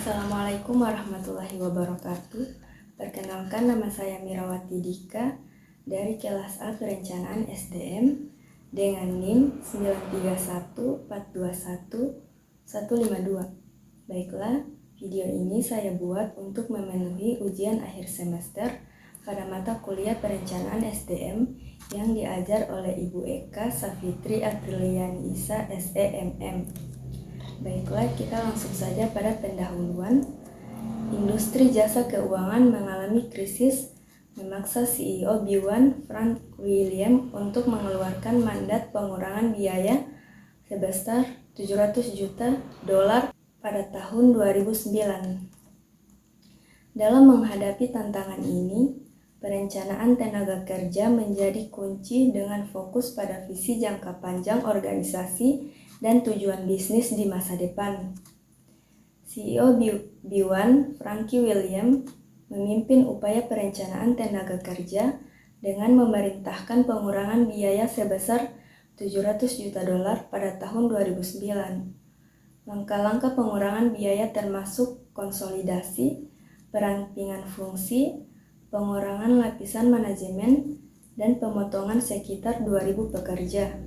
Assalamualaikum warahmatullahi wabarakatuh. Perkenalkan, nama saya Mirawati Dika dari kelas A Perencanaan SDM dengan NIM 931421152. Baiklah, video ini saya buat untuk memenuhi ujian akhir semester pada mata kuliah Perencanaan SDM yang diajar oleh Ibu Eka Safitri Apriliani Isa SEMM. Baiklah, kita langsung saja pada pendahuluan. Industri jasa keuangan mengalami krisis memaksa CEO B1 Frank William untuk mengeluarkan mandat pengurangan biaya sebesar $700 juta pada tahun 2009. Dalam menghadapi tantangan ini, perencanaan tenaga kerja menjadi kunci dengan fokus pada visi jangka panjang organisasi dan tujuan bisnis di masa depan. CEO B1 Frankie William memimpin upaya perencanaan tenaga kerja dengan memerintahkan pengurangan biaya sebesar $700 juta pada tahun 2009. Langkah-langkah pengurangan biaya termasuk konsolidasi, perampingan fungsi, pengurangan lapisan manajemen, dan pemotongan sekitar 2.000 pekerja.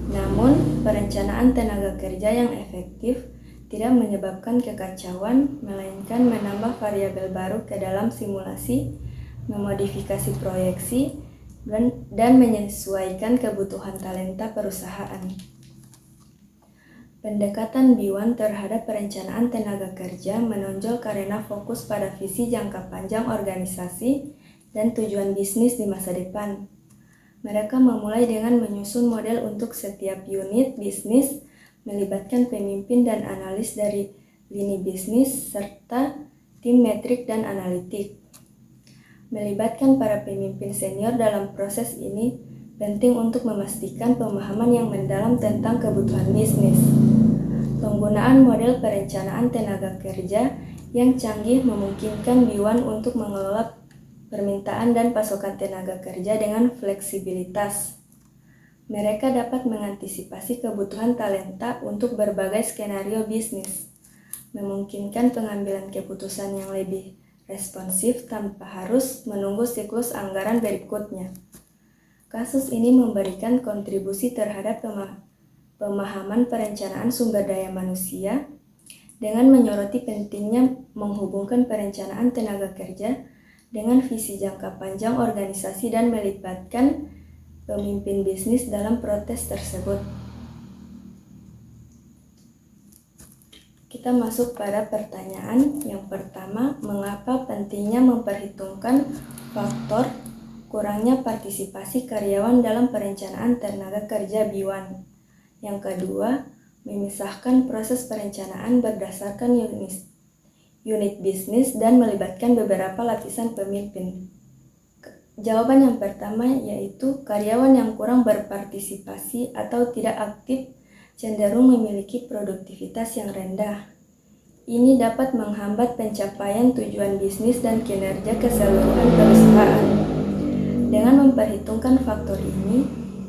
Namun, perencanaan tenaga kerja yang efektif tidak menyebabkan kekacauan, melainkan menambah variabel baru ke dalam simulasi, memodifikasi proyeksi, dan menyesuaikan kebutuhan talenta perusahaan. Pendekatan B1 terhadap perencanaan tenaga kerja menonjol karena fokus pada visi jangka panjang organisasi dan tujuan bisnis di masa depan. Mereka memulai dengan menyusun model untuk setiap unit bisnis, melibatkan pemimpin dan analis dari lini bisnis, serta tim metrik dan analitik. Melibatkan para pemimpin senior dalam proses ini penting untuk memastikan pemahaman yang mendalam tentang kebutuhan bisnis. Penggunaan model perencanaan tenaga kerja yang canggih memungkinkan B1 untuk mengelola permintaan dan pasokan tenaga kerja dengan fleksibilitas. Mereka dapat mengantisipasi kebutuhan talenta untuk berbagai skenario bisnis, memungkinkan pengambilan keputusan yang lebih responsif tanpa harus menunggu siklus anggaran berikutnya. Kasus ini memberikan kontribusi terhadap pemahaman perencanaan sumber daya manusia dengan menyoroti pentingnya menghubungkan perencanaan tenaga kerja dengan visi jangka panjang organisasi dan melibatkan pemimpin bisnis dalam proses tersebut. Kita masuk pada pertanyaan yang pertama, mengapa pentingnya memperhitungkan faktor kurangnya partisipasi karyawan dalam perencanaan tenaga kerja B1. Yang kedua, memisahkan proses perencanaan berdasarkan unit bisnis dan melibatkan beberapa lapisan pemimpin. Jawaban yang pertama yaitu karyawan yang kurang berpartisipasi atau tidak aktif cenderung memiliki produktivitas yang rendah. Ini dapat menghambat pencapaian tujuan bisnis dan kinerja keseluruhan perusahaan. Dengan memperhitungkan faktor ini,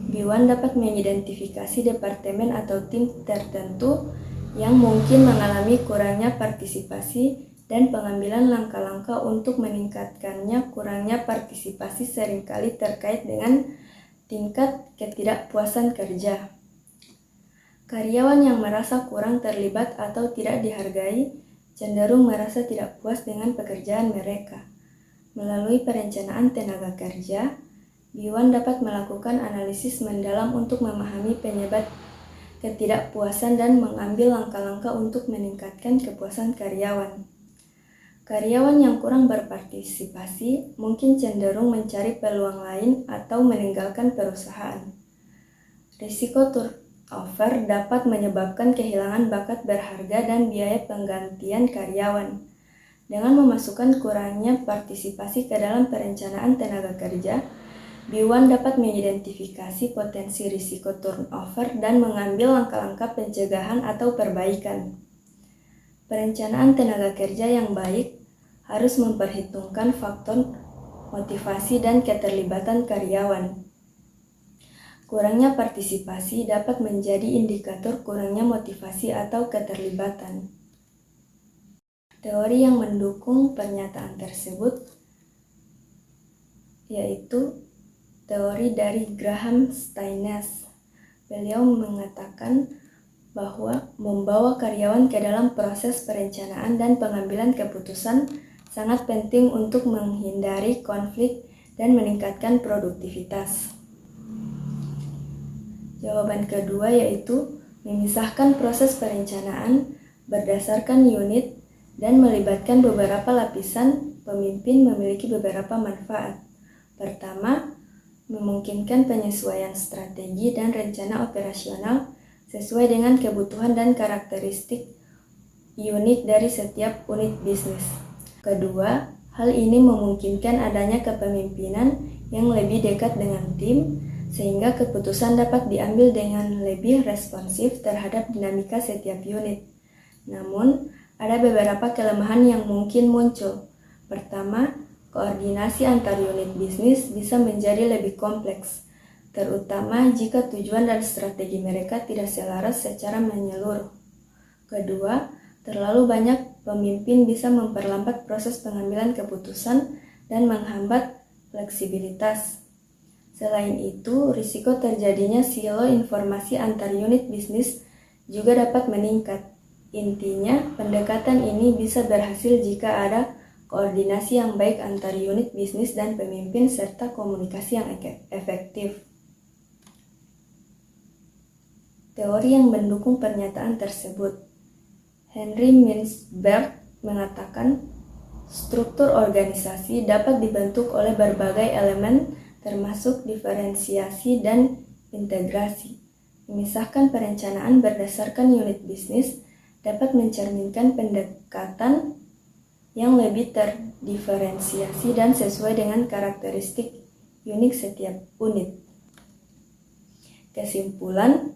B1 dapat mengidentifikasi departemen atau tim tertentu yang mungkin mengalami kurangnya partisipasi dan pengambilan langkah-langkah untuk meningkatkannya. Kurangnya partisipasi seringkali terkait dengan tingkat ketidakpuasan kerja. Karyawan yang merasa kurang terlibat atau tidak dihargai cenderung merasa tidak puas dengan pekerjaan mereka. Melalui perencanaan tenaga kerja, B1 dapat melakukan analisis mendalam untuk memahami penyebab ketidakpuasan dan mengambil langkah-langkah untuk meningkatkan kepuasan karyawan. Karyawan yang kurang berpartisipasi mungkin cenderung mencari peluang lain atau meninggalkan perusahaan. Risiko turnover dapat menyebabkan kehilangan bakat berharga dan biaya penggantian karyawan. Dengan memasukkan kurangnya partisipasi ke dalam perencanaan tenaga kerja, B1 dapat mengidentifikasi potensi risiko turnover dan mengambil langkah-langkah pencegahan atau perbaikan. Perencanaan tenaga kerja yang baik harus memperhitungkan faktor motivasi dan keterlibatan karyawan. Kurangnya partisipasi dapat menjadi indikator kurangnya motivasi atau keterlibatan. Teori yang mendukung pernyataan tersebut yaitu teori dari Graham Steiness. Beliau mengatakan bahwa membawa karyawan ke dalam proses perencanaan dan pengambilan keputusan sangat penting untuk menghindari konflik dan meningkatkan produktivitas. Jawaban kedua yaitu memisahkan proses perencanaan berdasarkan unit dan melibatkan beberapa lapisan pemimpin memiliki beberapa manfaat. Pertama, memungkinkan penyesuaian strategi dan rencana operasional sesuai dengan kebutuhan dan karakteristik unik dari setiap unit bisnis. Kedua, hal ini memungkinkan adanya kepemimpinan yang lebih dekat dengan tim, sehingga keputusan dapat diambil dengan lebih responsif terhadap dinamika setiap unit. Namun, ada beberapa kelemahan yang mungkin muncul. Pertama, koordinasi antar unit bisnis bisa menjadi lebih kompleks, terutama jika tujuan dan strategi mereka tidak selaras secara menyeluruh. Kedua, terlalu banyak pemimpin bisa memperlambat proses pengambilan keputusan dan menghambat fleksibilitas. Selain itu, risiko terjadinya silo informasi antar unit bisnis juga dapat meningkat. Intinya, pendekatan ini bisa berhasil jika ada koordinasi yang baik antar unit bisnis dan pemimpin serta komunikasi yang efektif. Teori yang mendukung pernyataan tersebut. Henry Mintzberg mengatakan, struktur organisasi dapat dibentuk oleh berbagai elemen termasuk diferensiasi dan integrasi. Memisahkan perencanaan berdasarkan unit bisnis dapat mencerminkan pendekatan yang lebih terdiferensiasi dan sesuai dengan karakteristik unik setiap unit. Kesimpulan,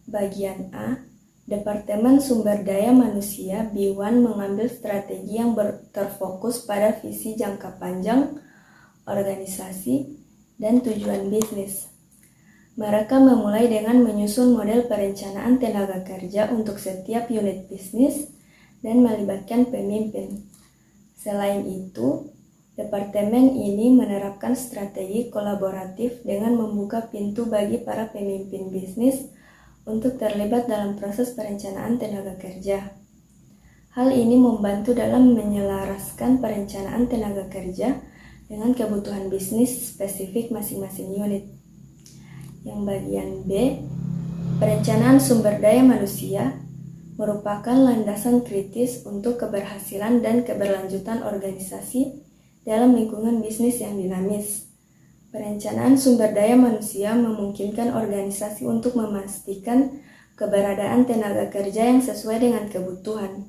bagian A, Departemen Sumber Daya Manusia B1 mengambil strategi yang terfokus pada visi jangka panjang, organisasi, dan tujuan bisnis. Mereka memulai dengan menyusun model perencanaan tenaga kerja untuk setiap unit bisnis dan melibatkan pemimpin. Selain itu, departemen ini menerapkan strategi kolaboratif dengan membuka pintu bagi para pemimpin bisnis untuk terlibat dalam proses perencanaan tenaga kerja. Hal ini membantu dalam menyelaraskan perencanaan tenaga kerja dengan kebutuhan bisnis spesifik masing-masing unit. Yang bagian B, perencanaan sumber daya manusia merupakan landasan kritis untuk keberhasilan dan keberlanjutan organisasi dalam lingkungan bisnis yang dinamis. Perencanaan sumber daya manusia memungkinkan organisasi untuk memastikan keberadaan tenaga kerja yang sesuai dengan kebutuhan.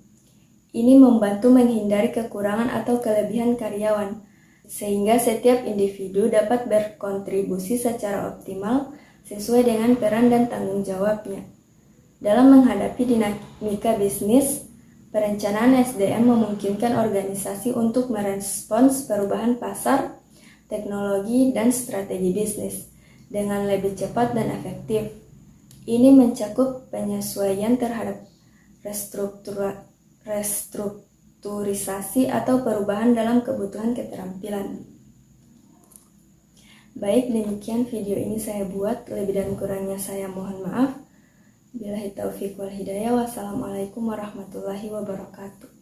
Ini membantu menghindari kekurangan atau kelebihan karyawan, sehingga setiap individu dapat berkontribusi secara optimal sesuai dengan peran dan tanggung jawabnya. Dalam menghadapi dinamika bisnis, perencanaan SDM memungkinkan organisasi untuk merespons perubahan pasar, teknologi, dan strategi bisnis dengan lebih cepat dan efektif. Ini mencakup penyesuaian terhadap restrukturisasi atau perubahan dalam kebutuhan keterampilan. Baik, demikian video ini saya buat. Lebih dan kurangnya saya mohon maaf. Billahi taufiq wal hidayah. Wassalamualaikum warahmatullahi wabarakatuh.